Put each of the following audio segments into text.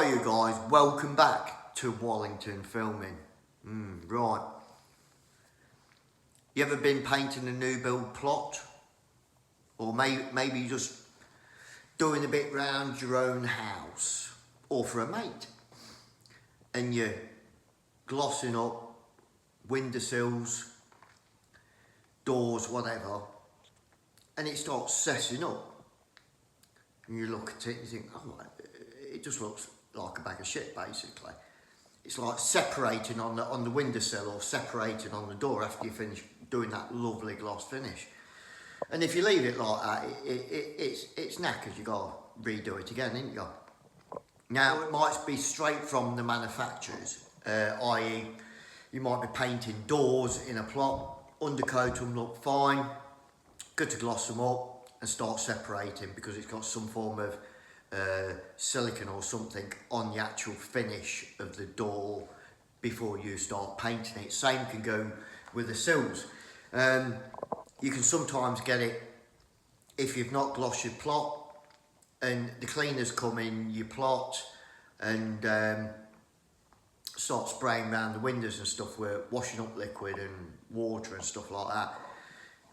Hi you guys, welcome back to Wallington Filming. Right. You ever been painting a new build plot? Or maybe you're just doing a bit round your own house or for a mate, and you're glossing up windowsills, doors, whatever, and it starts sessing up, and you look at it and you think, oh, it just looks like a bag of shit basically. It's like separating on the windowsill or separating on the door after you finish doing that lovely gloss finish. And if you leave it like that, it's knackers. You got to redo it again, ain't you? Now, it might be straight from the manufacturers, i.e. you might be painting doors in a plot, undercoat them, look fine, good to gloss them up and start separating because it's got some form of silicone or something on the actual finish of the door before you start painting it. Same can go with the sills. You can sometimes get it if you've not glossed your plot and the cleaners come in your plot and start spraying around the windows and stuff with washing up liquid and water and stuff like that.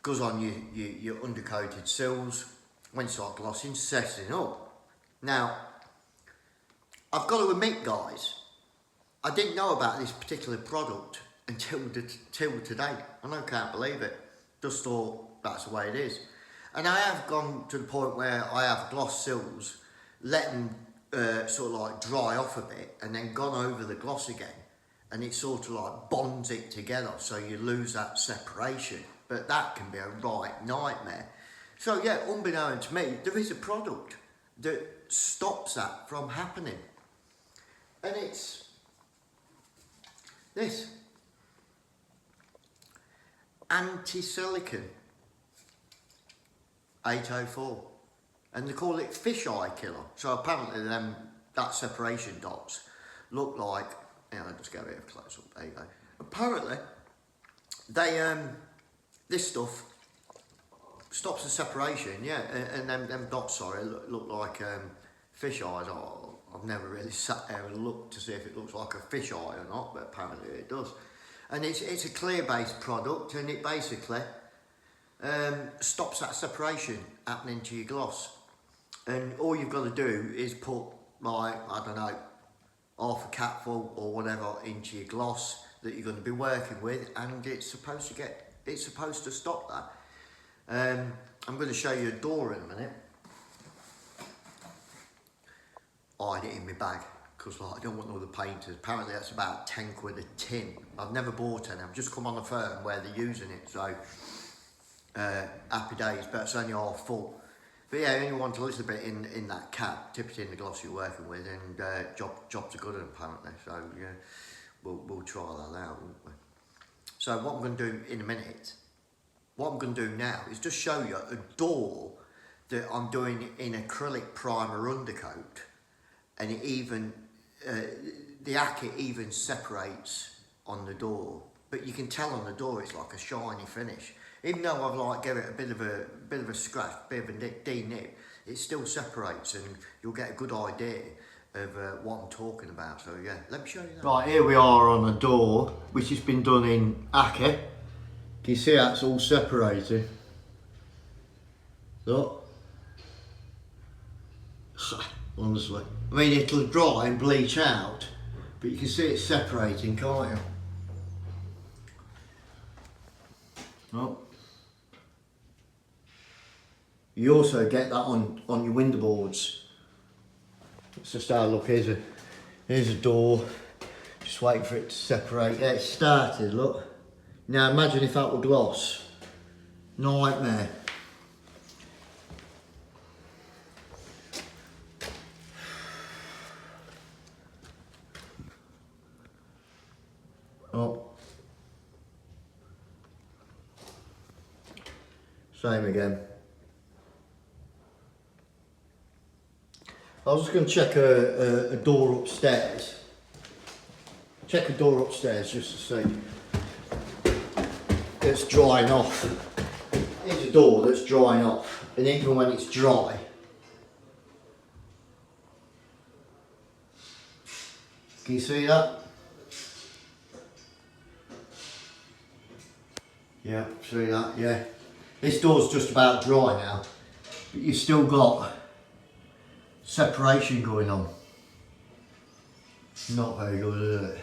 Goes on your undercoated sills. When you start glossing, setting up. Now, I've got to admit guys, I didn't know about this particular product until today, and I can't believe it. Just thought that's the way it is. And I have gone to the point where I have gloss sills, let them sort of like dry off a bit, and then gone over the gloss again, and it sort of like bonds it together, so you lose that separation. But that can be a right nightmare. So yeah, unbeknown to me, there is a product that stops that from happening, and it's this anti-silicone 804, and they call it fisheye killer. So apparently that separation dots look like, I'll just get a bit of close up, there you go. Apparently they this stuff stops the separation, yeah, and them dots, sorry, look like fish eyes. Oh, I've never really sat there and looked to see if it looks like a fish eye or not, but apparently it does. And it's a clear-based product, and it basically stops that separation happening to your gloss. And all you've got to do is put, like, I don't know, half a capful or whatever into your gloss that you're going to be working with, and it's supposed to stop that. I'm going to show you a door in a minute. I had it in my bag because like, I don't want all the painters. Apparently that's about 10 quid a tin. I've never bought any. I've just come on the firm where they're using it, so happy days, but it's only half full. But yeah, you only want a little bit in that cap, tip it in the gloss you're working with, and jobs are good apparently. So yeah, we'll try that out, won't we? So what I'm going to do in a minute, what I'm going to do now is just show you a door that I'm doing in acrylic primer undercoat, and it even the acid even separates on the door, but you can tell on the door it's like a shiny finish. Even though I've like give it a bit of a scratch, bit of a de-nip, it still separates, and you'll get a good idea of what I'm talking about. So yeah, let me show you that. Right, here we are on a door which has been done in acid. Can you see how it's all separated? Look. Honestly, I mean, it'll dry and bleach out, but you can see it separating, can't you? Oh. You also get that on your window boards. Let's just have a look. Here's a door, just waiting for it to separate. Yeah, it started, look. Now imagine if that were gloss. Nightmare. Oh. Same again. I was just going to check a door upstairs. Check a door upstairs just to see. It's drying off. Here's a door that's drying off, and even when it's dry, Can you see that? Yeah, see that, yeah. This door's just about dry now, but you've still got separation going on. Not very good, is it?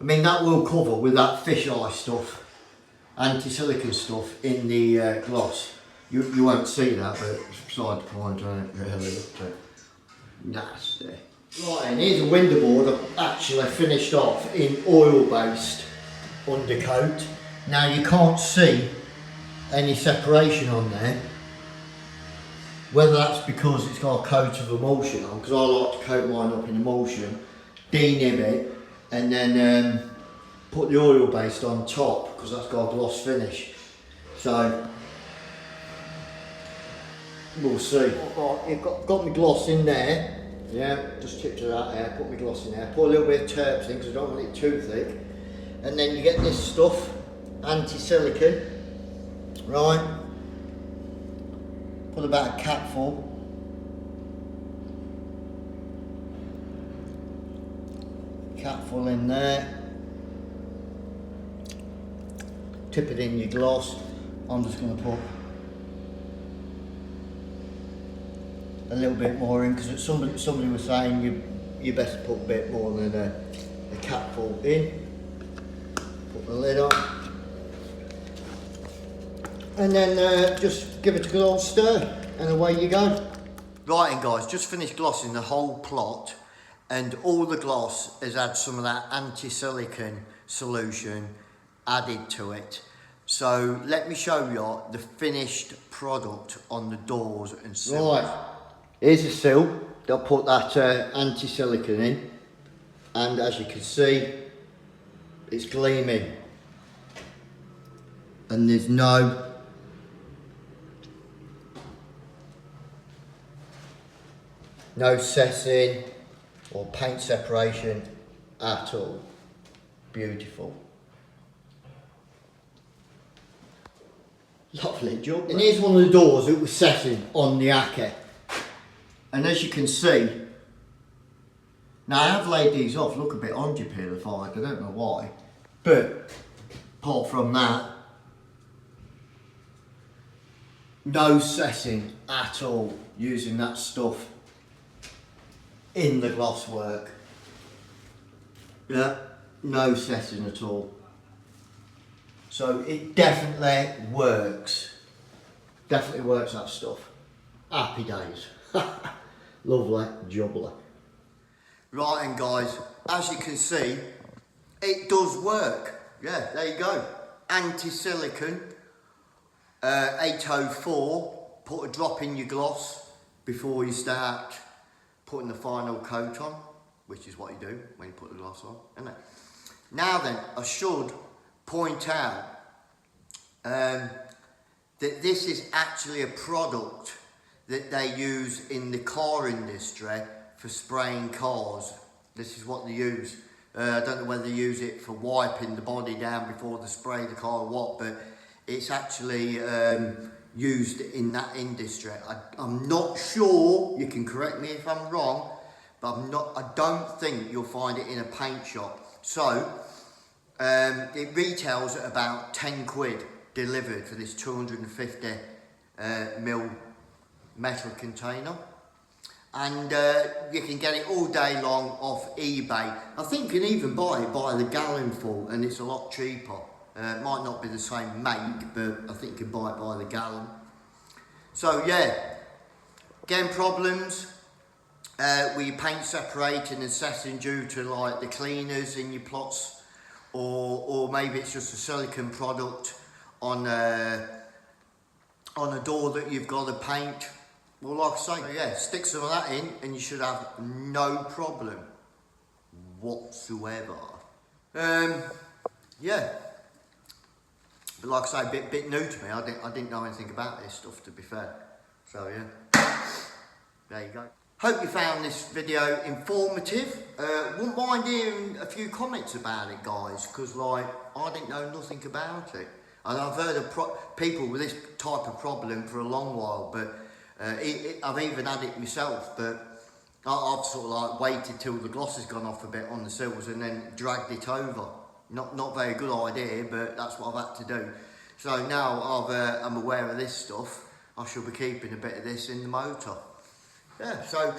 I mean, that will cover with that fisheye stuff, anti-silicone stuff in the gloss. You won't see that, but it's beside the point, isn't it? Really, nasty. Right, and here's a window board I've actually finished off in oil-based undercoat. Now you can't see any separation on there. Whether that's because it's got a coat of emulsion on, because I like to coat mine up in emulsion, denib it, and then put the oil based on top, because that's got a gloss finish. So we'll see. I've got my gloss in there. Yeah, just tipped it out there, put my gloss in there, put a little bit of terps in because I don't want it too thick. And then you get this stuff, anti-silicone, right? Put about a capful. Capful in there. Tip it in your gloss. I'm just going to put a little bit more in because somebody was saying you best put a bit more than a capful in. Put the lid on. And then just give it a good old stir and away you go. Right, and guys, just finished glossing the whole plot, and all the gloss has had some of that anti-silicone solution added to it. So let me show you the finished product on the doors and sills. Right, here's a sill. They'll put that anti-silicone in, and as you can see, it's gleaming, and there's no cissing or paint separation at all. Beautiful. Lovely job. And here's one of the doors that was setting on the Acca. And as you can see, now I have laid these off, look a bit unduplified, I don't know why. But apart from that, no cissing at all using that stuff in the gloss work. Yeah, no cissing at all. So it definitely works. Definitely works, that stuff. Happy days. Lovely jubbly. Right, and guys, as you can see, it does work. Yeah, there you go. Anti-silicone, 804. Put a drop in your gloss before you start putting the final coat on, which is what you do when you put the gloss on, isn't it? Now then, I should point out that this is actually a product that they use in the car industry for spraying cars. This is what they use. I don't know whether they use it for wiping the body down before they spray the car or what, but it's actually used in that industry. I'm not sure, you can correct me if I'm wrong, but I don't think you'll find it in a paint shop. So it retails at about 10 quid delivered for this 250 mil metal container, and you can get it all day long off eBay. I think you can even buy it by the gallon full, and it's a lot cheaper. It might not be the same make, but I think you can buy it by the gallon. So yeah, again, problems with your paint separating and cissing due to like the cleaners in your plots, or maybe it's just a silicone product on a door that you've got to paint. Well, like I say, yeah, stick some of that in and you should have no problem whatsoever. Yeah, but like I say, a bit new to me. I didn't know anything about this stuff, to be fair. So yeah, there you go. Hope you found this video informative. Wouldn't mind hearing a few comments about it, guys, because like I didn't know nothing about it. And I've heard of people with this type of problem for a long while, but I've even had it myself, but I've sort of like waited till the gloss has gone off a bit on the sills and then dragged it over. Not very good idea, but that's what I've had to do. So now I'm aware of this stuff, I shall be keeping a bit of this in the motor. Yeah, so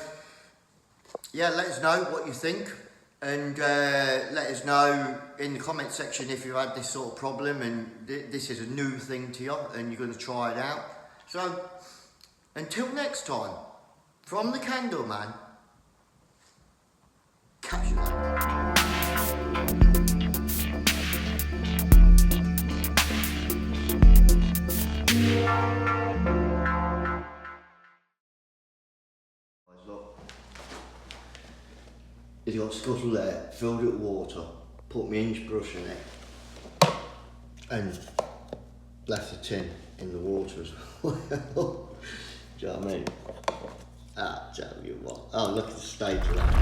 yeah, let us know what you think, and let us know in the comment section if you've had this sort of problem and this is a new thing to you and you're going to try it out. So until next time, from the Candleman, catch you later. Look, he's got scuttle there, filled it with water, put my inch brush in it, and left the tin in the water as well. Do you know what I mean? Ah, tell you what. Oh, look at the state of that.